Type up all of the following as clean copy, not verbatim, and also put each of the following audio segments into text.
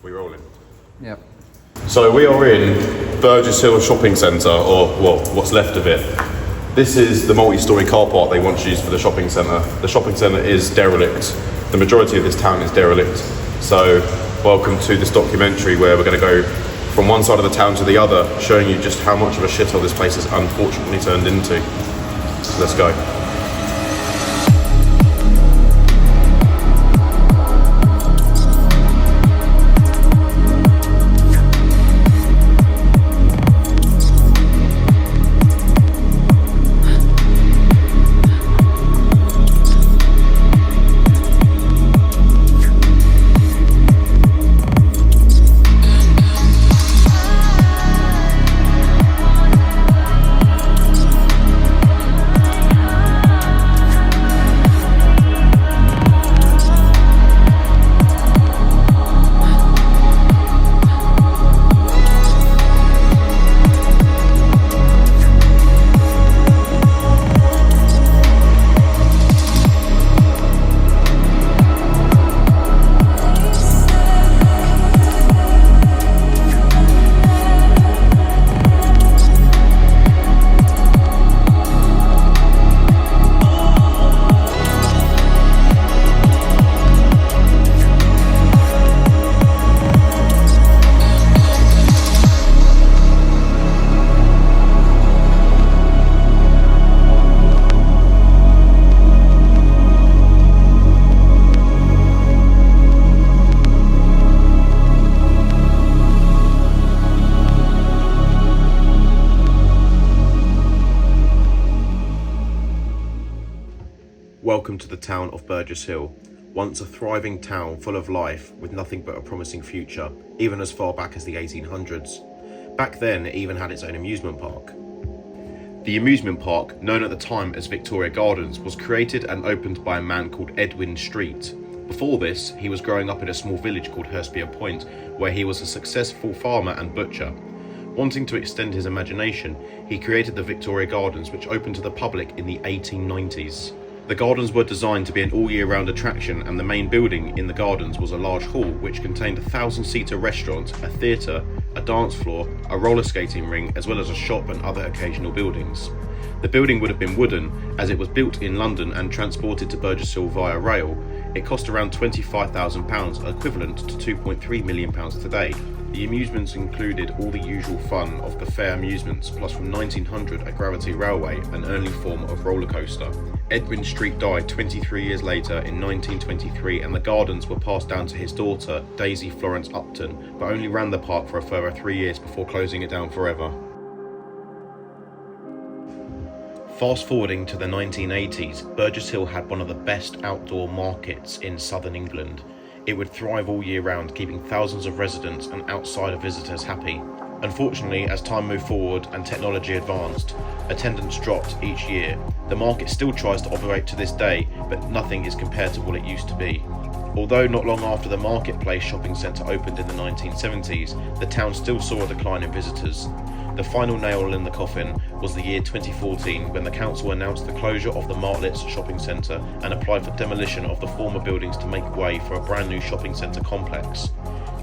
We rolling? Yep. So we are in Burgess Hill Shopping Centre, or well, what's left of it. This is the multi-storey car park they once used for the shopping centre. The shopping centre is derelict. The majority of this town is derelict. So welcome to this documentary where we're going to go from one side of the town to the other, showing you just how much of a shithole this place has unfortunately turned into. Let's go. Welcome to the town of Burgess Hill, once a thriving town full of life with nothing but a promising future, even as far back as the 1800s. Back then, it even had its own amusement park. The amusement park, known at the time as Victoria Gardens, was created and opened by a man called Edwin Street. Before this, he was growing up in a small village called Hurstpier Point, where he was a successful farmer and butcher. Wanting to extend his imagination, he created the Victoria Gardens, which opened to the public in the 1890s. The gardens were designed to be an all-year-round attraction, and the main building in the gardens was a large hall which contained a 1,000-seater restaurant, a theatre, a dance floor, a roller skating ring, as well as a shop and other occasional buildings. The building would have been wooden, as it was built in London and transported to Burgess Hill via rail. It cost around £25,000, equivalent to £2.3 million today. The amusements included all the usual fun of the fair amusements, plus from 1900 a gravity railway, an early form of roller coaster. Edwin Street died 23 years later in 1923, and the gardens were passed down to his daughter, Daisy Florence Upton, but only ran the park for a further 3 years before closing it down forever. Fast forwarding to the 1980s, Burgess Hill had one of the best outdoor markets in southern England. It would thrive all year round, keeping thousands of residents and outsider visitors happy. Unfortunately, as time moved forward and technology advanced, attendance dropped each year. The market still tries to operate to this day, but nothing is compared to what it used to be. Although not long after the Marketplace shopping centre opened in the 1970s, the town still saw a decline in visitors. The final nail in the coffin was the year 2014, when the council announced the closure of the Martlets shopping centre and applied for demolition of the former buildings to make way for a brand new shopping centre complex.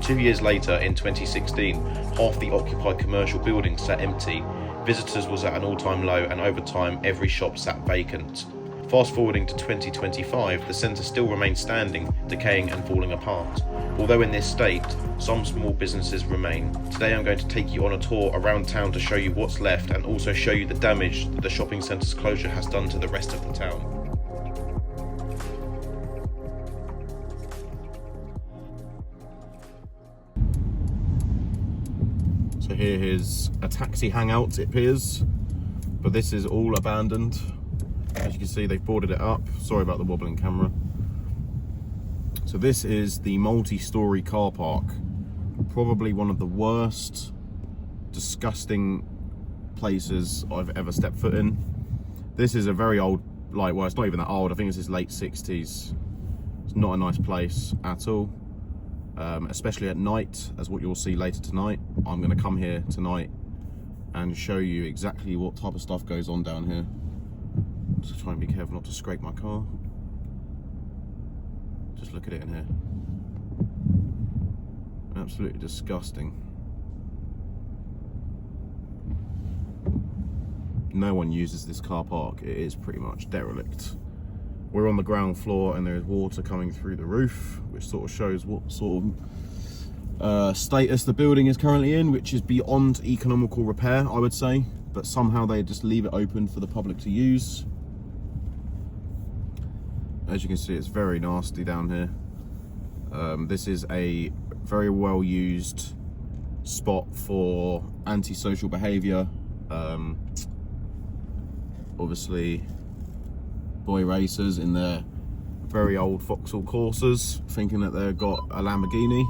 2 years later, in 2016, half the occupied commercial buildings sat empty. Visitors was at an all-time low, and over time every shop sat vacant. Fast forwarding to 2025, the centre still remains standing, decaying and falling apart. Although in this state, some small businesses remain. Today I'm going to take you on a tour around town to show you what's left, and also show you the damage that the shopping centre's closure has done to the rest of the town. So here is a taxi hangout, it appears, but this is all abandoned. As you can see, they've boarded it up. Sorry about the wobbling camera. So this is the multi-storey car park. Probably one of the worst, disgusting places I've ever stepped foot in. This is a very old, well, it's not even that old. I think this is late 60s. It's not a nice place at all. Especially at night, as what you'll see later tonight. I'm going to come here tonight and show you exactly what type of stuff goes on down here. Just try and be careful not to scrape my car. Just look at it in here. Absolutely disgusting. No one uses this car park. It is pretty much derelict. We're on the ground floor and there is water coming through the roof, which sort of shows what sort of status the building is currently in, which is beyond economical repair, I would say. But somehow they just leave it open for the public to use. As you can see, it's very nasty down here. This is a very well used spot for antisocial behaviour. Obviously boy racers in their very old Vauxhall Corsas thinking that they've got a Lamborghini.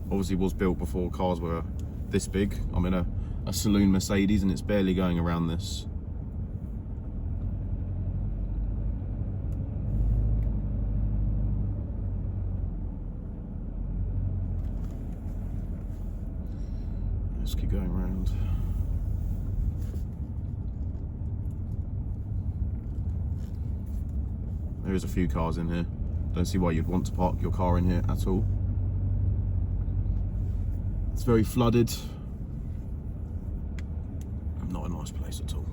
Obviously was built before cars were this big. I'm in a saloon Mercedes and it's barely going around this. Let's keep going around. There is a few cars in here. Don't see why you'd want to park your car in here at all. It's very flooded. Not a nice place at all.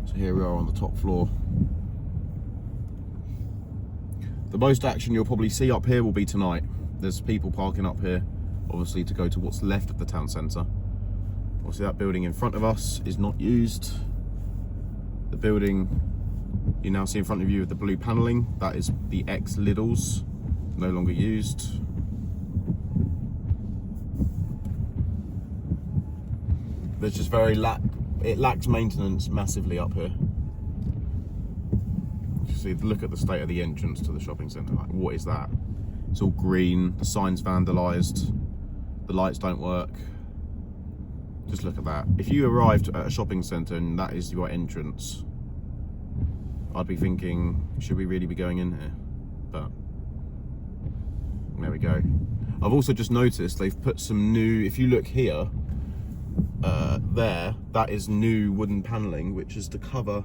So here we are on the top floor. The most action you'll probably see up here will be tonight. There's people parking up here, obviously to go to what's left of the town centre. Obviously that building in front of us is not used. The building you now see in front of you with the blue panelling, that is the ex-Lidl's, no longer used. There's just it lacks maintenance massively up here. See, look at the state of the entrance to the shopping centre. Like, what is that? It's all green, the sign's vandalised, the lights don't work. Just look at that. If you arrived at a shopping centre and that is your entrance, I'd be thinking, should we really be going in here? But there we go. I've also just noticed they've put some new, if you look here, that is new wooden panelling, which is to cover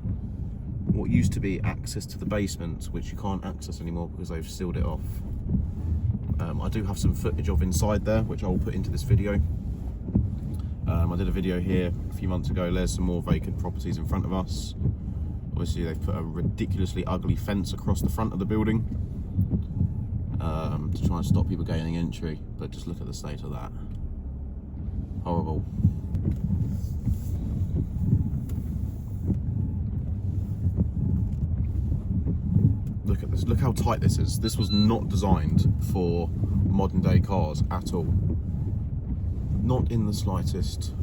what used to be access to the basement, which you can't access anymore because they've sealed it off. I do have some footage of inside there, which I will put into this video. I did a video here a few months ago. There's some more vacant properties in front of us. Obviously they've put a ridiculously ugly fence across the front of the building to try and stop people gaining entry, but just look at the state of that. Horrible. Look at this, look how tight this is. This was not designed for modern day cars at all. Not in the slightest.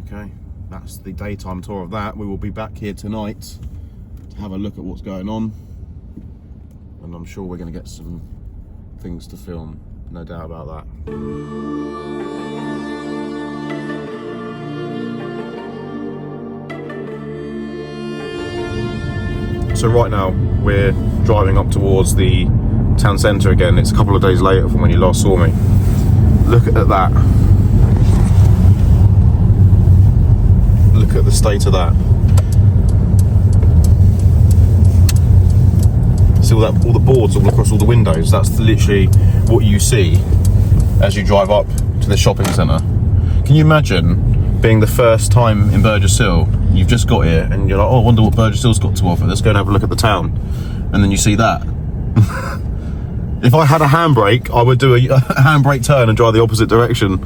Okay, that's the daytime tour of that. We will be back here tonight to have a look at what's going on, and I'm sure we're going to get some things to film, no doubt about that. So right now we're driving up towards the town centre again. It's a couple of days later from when you last saw me. Look at that. Look at the state of that. See all the boards all across all the windows. That's literally what you see as you drive up to the shopping centre. Can you imagine being the first time in Burgess Hill? You've just got here and you're like, oh, I wonder what Burgess Hill's got to offer. Let's go and have a look at the town. And then you see that. If I had a handbrake, I would do a handbrake turn and drive the opposite direction.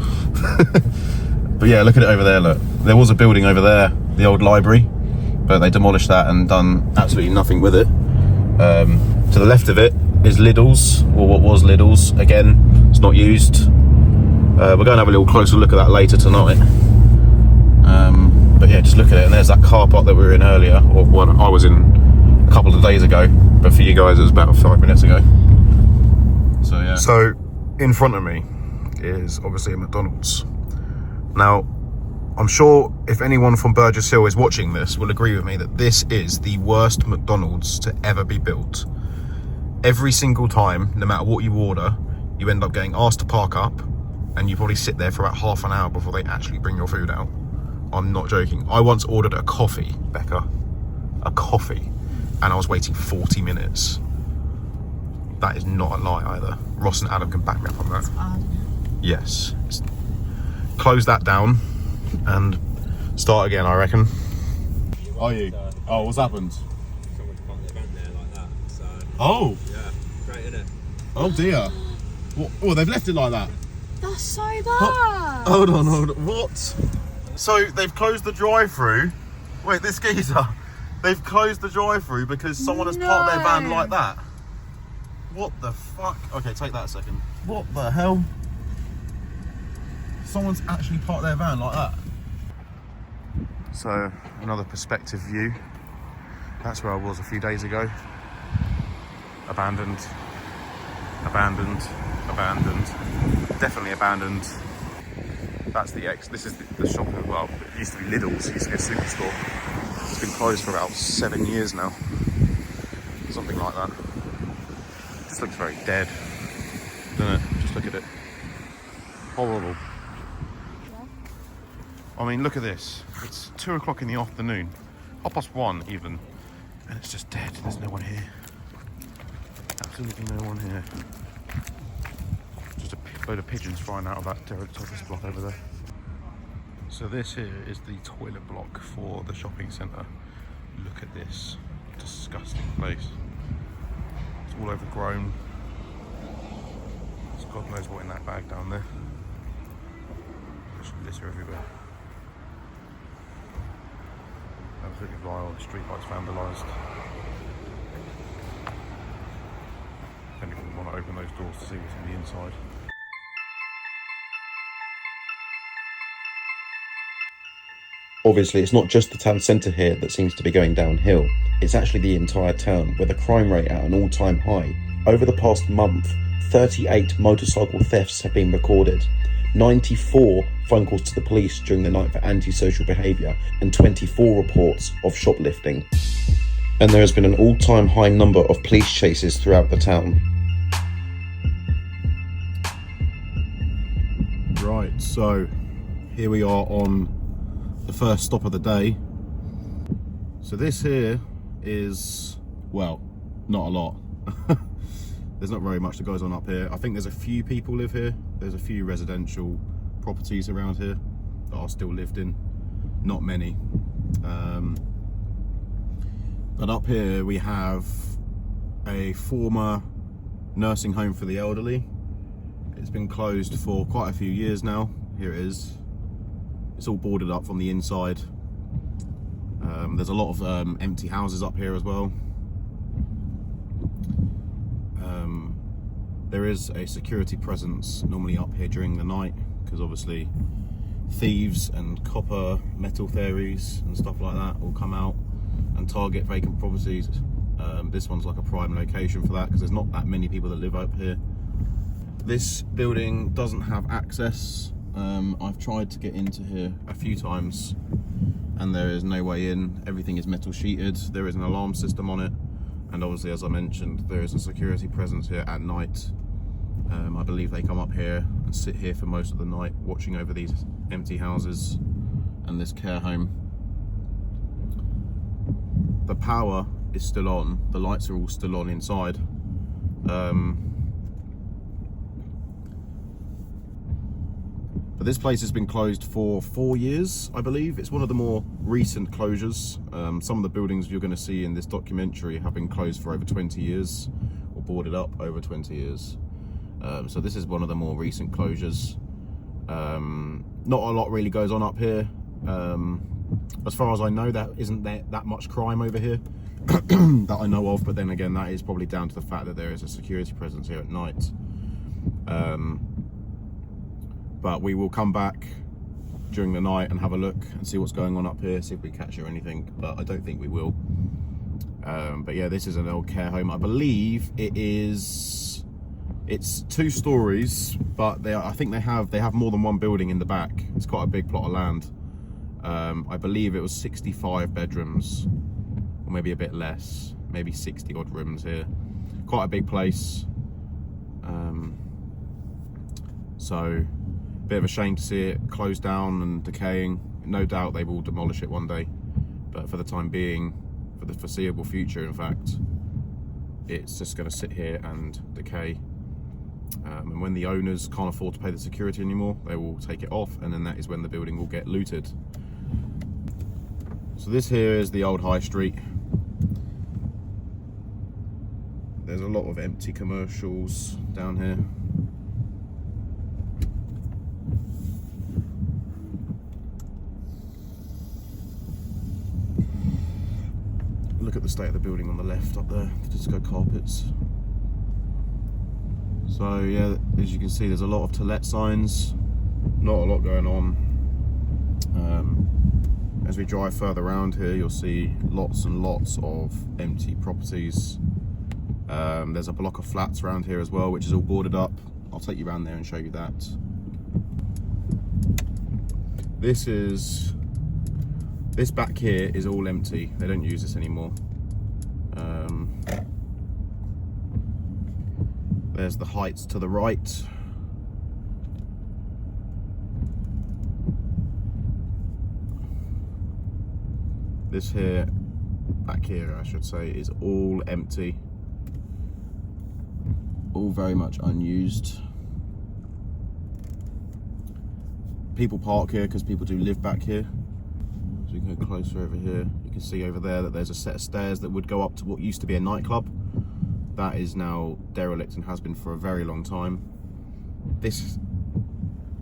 But yeah, look at it over there, look. There was a building over there, the old library, but they demolished that and done absolutely nothing with it. To the left of it is Lidl's, or what was Lidl's. Again, it's not used. We're going to have a little closer look at that later tonight. But yeah, just look at it, and there's that car park that we were in earlier, or one I was in a couple of days ago, but for you guys it was about 5 minutes ago. So yeah. So in front of me is obviously a McDonald's. Now, I'm sure if anyone from Burgess Hill is watching this will agree with me that this is the worst McDonald's to ever be built. Every single time, no matter what you order, you end up getting asked to park up, and you probably sit there for about half an hour before they actually bring your food out. I'm not joking. I once ordered a coffee, Becca. A coffee. And I was waiting 40 minutes. That is not a lie either. Ross and Adam can back me up on that. That's bad. Yes. Close that down and start again, I reckon. Are you? Oh, what's happened? Someone's parked their van there like that. So. Oh. Yeah. Great, isn't it? Oh dear. What? Oh, they've left it like that. That's so bad. Hold on. What? So they've closed the drive-through. Wait, this geezer. They've closed the drive-through because someone has parked their van like that. What the fuck? Okay, take that a second. What the hell? Someone's actually parked their van like that. So, another perspective view. That's where I was a few days ago. Abandoned. Definitely abandoned. That's the this is the shop as well. It used to be Lidl's, it used to be a superstore. It's been closed for about 7 years now. Something like that. Just looks very dead, doesn't it? Just look at it. Horrible. Yeah. I mean, look at this. It's 2 o'clock in the afternoon. 1:30 even. And it's just dead. There's no one here. Absolutely no one here. Just a load of pigeons flying out of that derelict office block over there. So this here is the toilet block for the shopping centre. Look at this disgusting place. It's all overgrown. There's God knows what in that bag down there. There's litter everywhere. Absolutely vile. The street lights vandalised. If anyone want to open those doors to see what's on the inside. Obviously, it's not just the town centre here that seems to be going downhill. It's actually the entire town, with the crime rate at an all-time high. Over the past month, 38 motorcycle thefts have been recorded, 94 phone calls to the police during the night for antisocial behaviour, and 24 reports of shoplifting. And there has been an all-time high number of police chases throughout the town. Right, so here we are on the first stop of the day. So this here is, well, not a lot. There's not very much that goes on up here. I think there's a few people live here. There's a few residential properties around here that are still lived in. Not many. But up here we have a former nursing home for the elderly. It's been closed for quite a few years now. Here it is. It's all boarded up from the inside. There's a lot of empty houses up here as well. There is a security presence normally up here during the night, because obviously thieves and copper metal theories and stuff like that will come out and target vacant properties. This one's like a prime location for that, because there's not that many people that live up here. This building doesn't have access. I've tried to get into here a few times and there is no way in. Everything is metal sheeted. There is an alarm system on it, and obviously, as I mentioned, there is a security presence here at night. I believe they come up here and sit here for most of the night, watching over these empty houses and this care home. The power is still on. The lights are all still on inside. But this place has been closed for 4 years, I believe. It's one of the more recent closures. Some of the buildings you're going to see in this documentary have been closed for over 20 years, or boarded up over 20 years. So this is one of the more recent closures. Not a lot really goes on up here. As far as I know, there isn't that much crime over here that I know of, but then again, that is probably down to the fact that there is a security presence here at night. But we will come back during the night and have a look and see what's going on up here, see if we catch or anything, but I don't think we will. But yeah, this is an old care home. I believe it's 2 stories, but I think they have more than one building in the back. It's quite a big plot of land. I believe it was 65 bedrooms, or maybe a bit less, maybe 60 odd rooms here. Quite a big place. So bit of a shame to see it closed down and decaying. No doubt they will demolish it one day, but for the time being, for the foreseeable future in fact, it's just going to sit here and decay. And when the owners can't afford to pay the security anymore, they will take it off, and then that is when the building will get looted. So this here is the old high street. There's a lot of empty commercials down here. Look at the state of the building on the left up there, the disco carpets. So yeah, as you can see, there's a lot of to let signs, not a lot going on. As we drive further around here, you'll see lots and lots of empty properties. There's a block of flats around here as well, which is all boarded up. I'll take you around there and show you that. This back here is all empty. They don't use this anymore. There's the heights to the right. This here, back here I should say, is all empty. All very much unused. People park here because people do live back here. As we go closer over here, you can see over there that there's a set of stairs that would go up to what used to be a nightclub. That is now derelict and has been for a very long time. This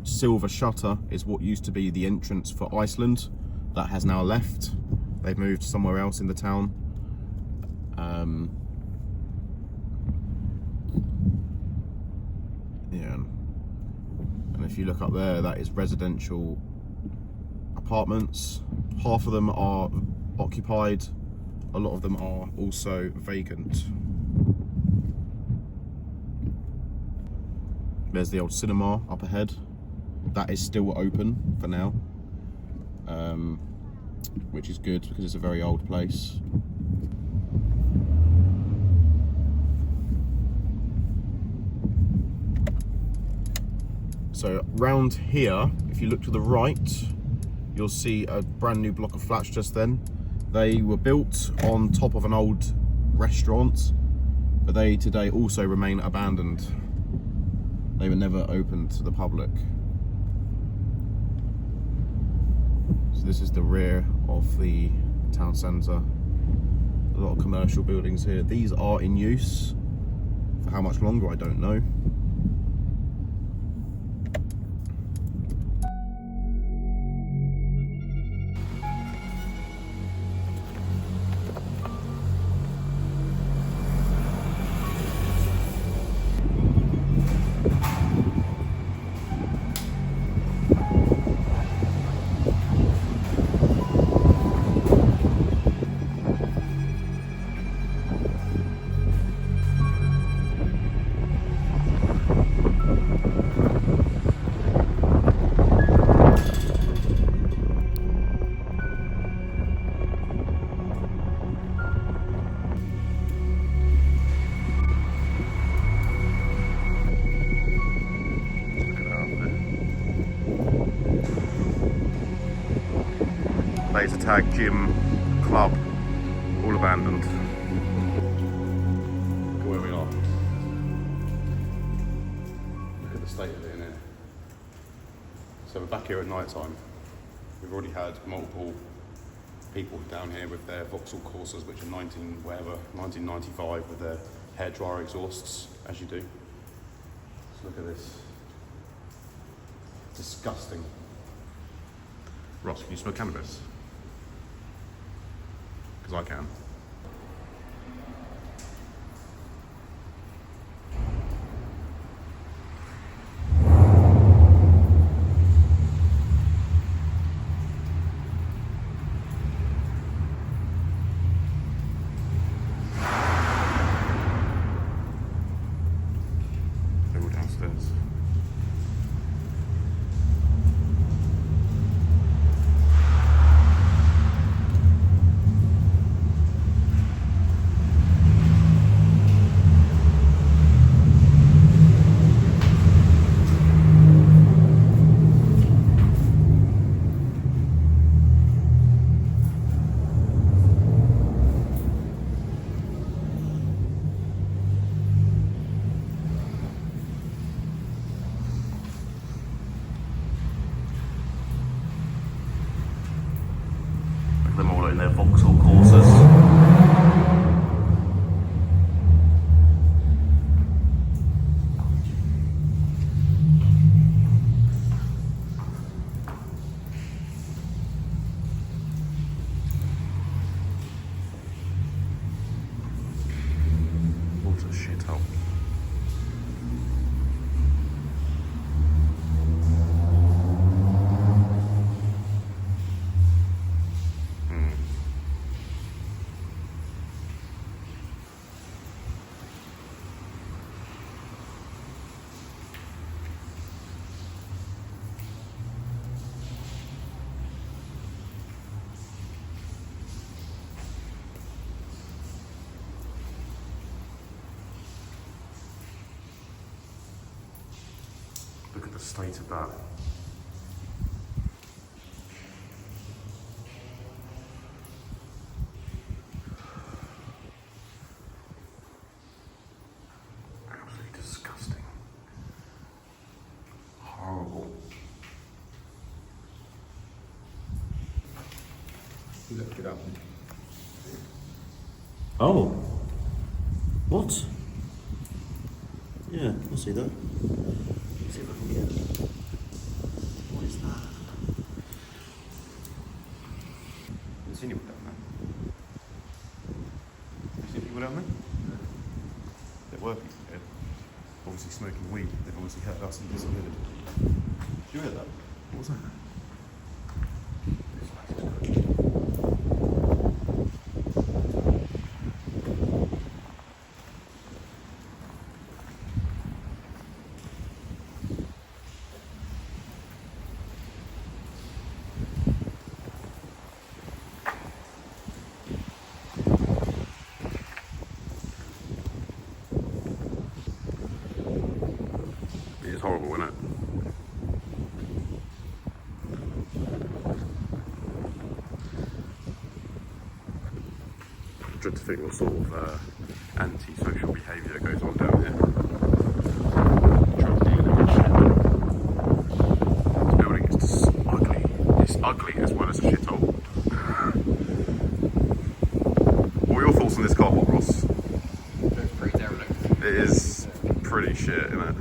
silver shutter is what used to be the entrance for Iceland. That has now left. They've moved somewhere else in the town. Yeah. And if you look up there, that is residential apartments. Half of them are occupied, a lot of them are also vacant. There's the old cinema up ahead. That is still open for now, which is good because it's a very old place. So round here, if you look to the right, you'll see a brand new block of flats just then. They were built on top of an old restaurant, but they today also remain abandoned. They were never opened to the public. So this is the rear of the town centre. A lot of commercial buildings here. These are in use. For how much longer, I don't know. Laser tag, gym, club, all abandoned. Look at where we are. Look at the state of it in here. So we're back here at night time. We've already had multiple people down here with their Vauxhall Corsas, which are 1995, with their hairdryer exhausts, as you do. So look at this. Disgusting. Ross, can you smell cannabis? Because I can. doing their Vauxhall courses. What a shithole. Look at the state of that. Absolutely disgusting. Horrible. Look it up. Oh. What? Yeah, I see that. Let's see if I can get it. What is that? Have you seen people down there? Have you seen people down there? They're working here. Obviously smoking weed. They've obviously heard us and disappeared. Did you hear that? What was that? It's horrible, isn't it? I dread to think what sort of anti-social behaviour goes on down here. Trying to deal with this shit. This building is just ugly. It's ugly as well as a shithole. What are your thoughts on this car park, Ross? Looks pretty derelict. It is pretty shit, isn't it?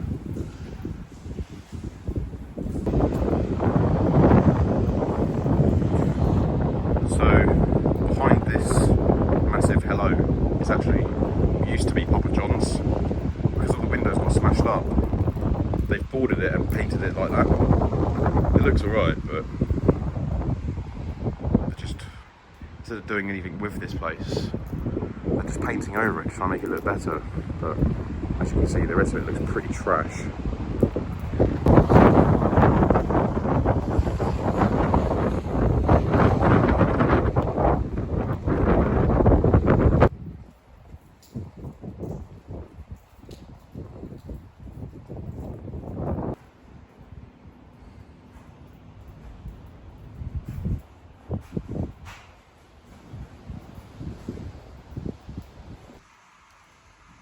It's actually used to be Papa John's. Because all the windows got smashed up, they've boarded it and painted it like that. It looks alright, but they're just, instead of doing anything with this place, they're just painting over it, trying to make it look better. But as you can see, the rest of it looks pretty trash.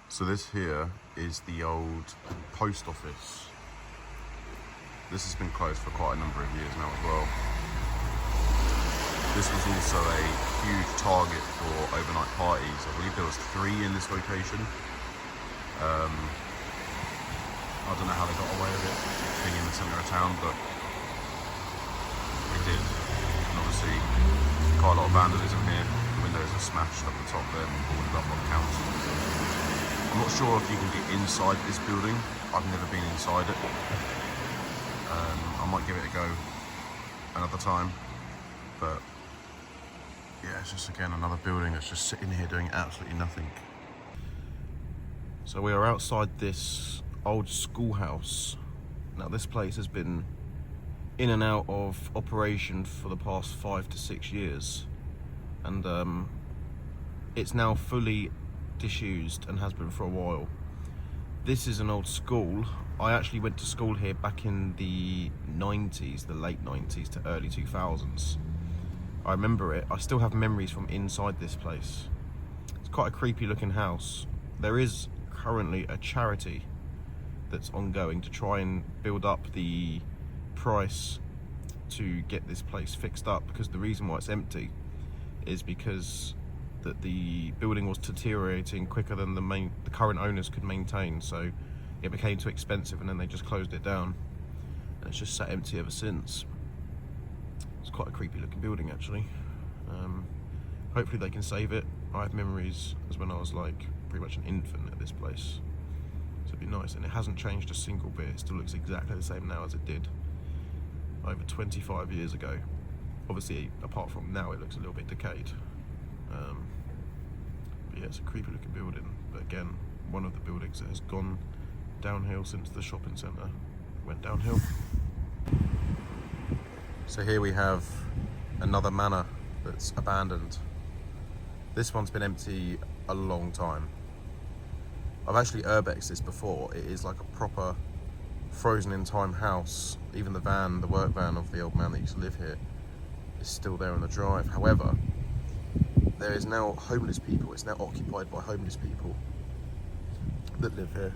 So this here is the old post office. This has been closed for quite a number of years now as well. This was also a huge target for overnight parties. I believe there was 3 in this location. I don't know how they got away with it being in the centre of town, but they did. And obviously quite a lot of vandalism here. The windows are smashed up the top there and boarded up on the council. I'm not sure if you can get inside this building. I've never been inside it. I might give it a go another time. But yeah, it's just again another building that's just sitting here doing absolutely nothing. So we are outside this old schoolhouse. Now this place has been in and out of operation for the past 5 to 6 years. And it's now fully disused and has been for a while. This is an old school. I actually went to school here back in the 90s, the late 90s to early 2000s. I remember it. I still have memories from inside this place. It's quite a creepy looking house. There is currently a charity that's ongoing to try and build up the price to get this place fixed up, because the reason why it's empty is because that the building was deteriorating quicker than the current owners could maintain, so it became too expensive, and then they just closed it down. And it's just sat empty ever since. It's quite a creepy looking building, actually. Hopefully they can save it. I have memories as when I was like pretty much an infant at this place, so it'd be nice. And it hasn't changed a single bit. It still looks exactly the same now as it did over 25 years ago. Obviously, apart from now, it looks a little bit decayed. But yeah, it's a creepy looking building. But again, one of the buildings that has gone downhill since the shopping centre went downhill. So here we have another manor that's abandoned. This one's been empty a long time. I've actually urbexed this before. It is like a proper frozen in time house. Even the van, the work van of the old man that used to live here, is still there on the drive. However, there is now homeless people. It's now occupied by homeless people that live here.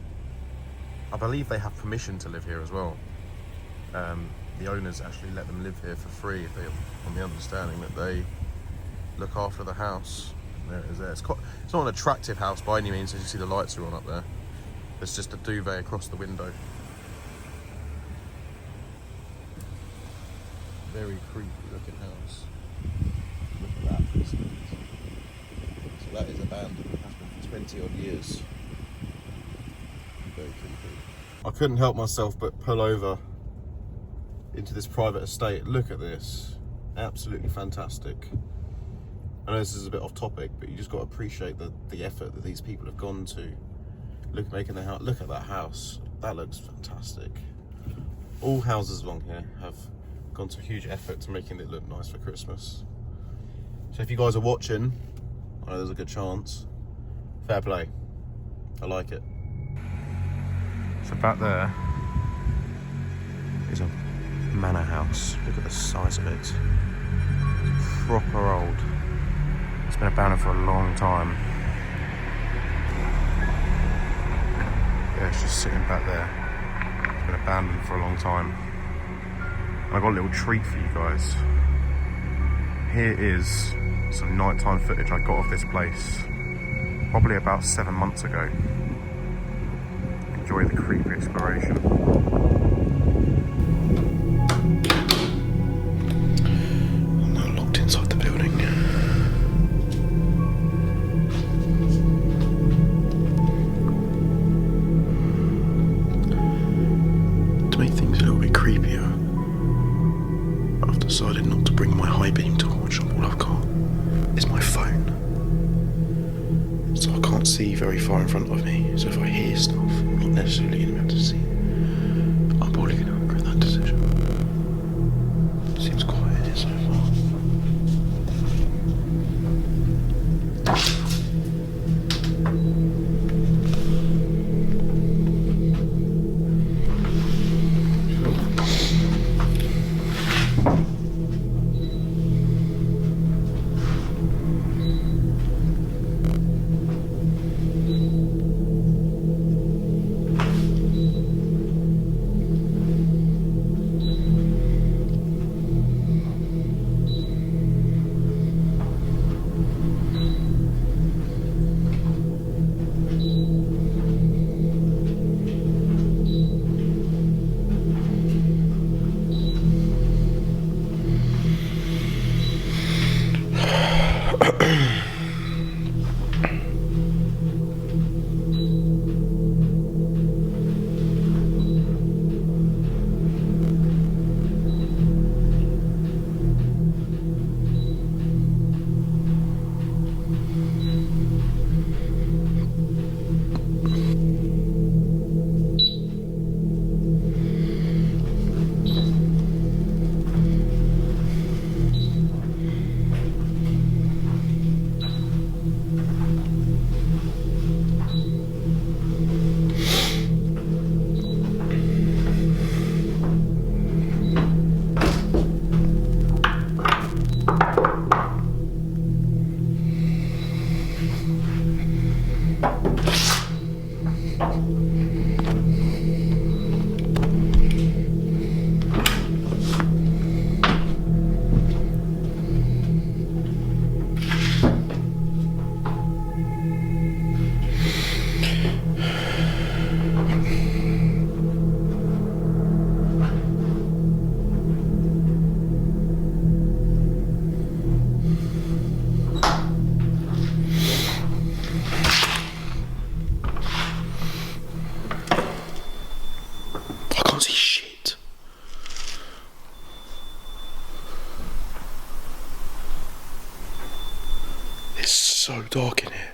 I believe they have permission to live here as well. The owners actually let them live here for free, if they, on the understanding that they look after the house. There it is there. It's not an attractive house by any means, as you see the lights are on up there. There's just a duvet across the window. Very creepy looking house. Look at that, for instance. So that is abandoned. It has been for 20 odd years. Very creepy. I couldn't help myself but pull over into this private estate. Look at this. Absolutely fantastic. I know this is a bit off topic, but you just got to appreciate the effort that these people have gone to. Look, making the house. Look at that house. That looks fantastic. All houses along here have gone to a huge effort to making it look nice for Christmas. So if you guys are watching, I know there's a good chance. Fair play. I like it. So back there is a manor house. Look at the size of it. It's proper old. It's been abandoned for a long time. Yeah, it's just sitting back there. It's been abandoned for a long time. And I've got a little treat for you guys. Here is some nighttime footage I got of this place probably about 7 months ago. Enjoy the creepy exploration. I'm now locked inside the building. To make things a little bit creepier, I've decided not to bring my high beam torch. All I've got is my phone. So I can't see very far in front of me. So if I hear stuff, I'm not necessarily going to be able to see. I'm probably going to regret that decision. Seems quiet here so far. so dark in here.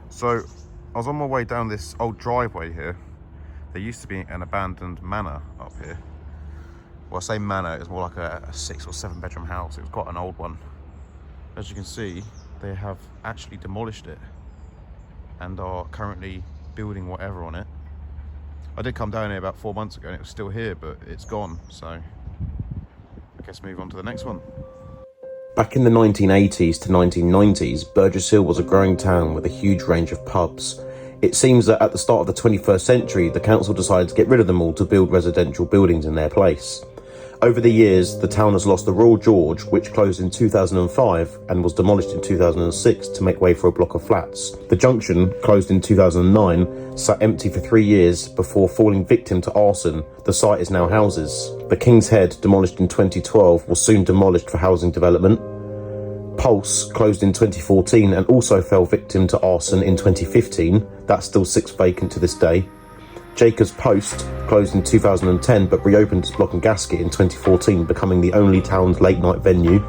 So, I was on my way down this old driveway here. There used to be an abandoned manor up here. Well, I say manor, it's more like a 6 or 7 bedroom house. It was quite an old one. As you can see, they have actually demolished it and are currently building whatever on it. I did come down here about 4 months ago and it was still here, but it's gone. So, I guess move on to the next one. Back in the 1980s to 1990s, Burgess Hill was a growing town with a huge range of pubs. It seems that at the start of the 21st century, the council decided to get rid of them all to build residential buildings in their place. Over the years, the town has lost the Royal George, which closed in 2005 and was demolished in 2006 to make way for a block of flats. The Junction, closed in 2009, sat empty for 3 years before falling victim to arson. The site is now houses. The King's Head, demolished in 2012, was soon demolished for housing development. Pulse closed in 2014 and also fell victim to arson in 2015. That still sits vacant to this day. Jacob's Post closed in 2010 but reopened as Block and Gasket in 2014, becoming the only town's late night venue.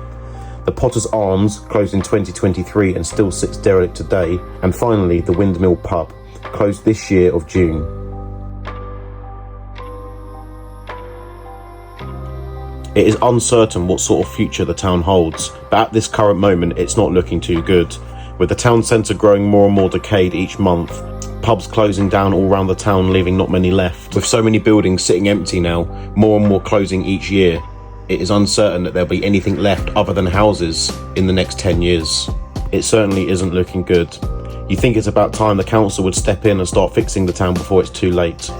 The Potter's Arms closed in 2023 and still sits derelict today. And finally, the Windmill Pub closed this year of June. It is uncertain what sort of future the town holds, but at this current moment it's not looking too good. With the town centre growing more and more decayed each month, pubs closing down all around the town, leaving not many left. With so many buildings sitting empty now, more and more closing each year, it is uncertain that there'll be anything left other than houses in the next 10 years. It certainly isn't looking good. You think it's about time the council would step in and start fixing the town before it's too late.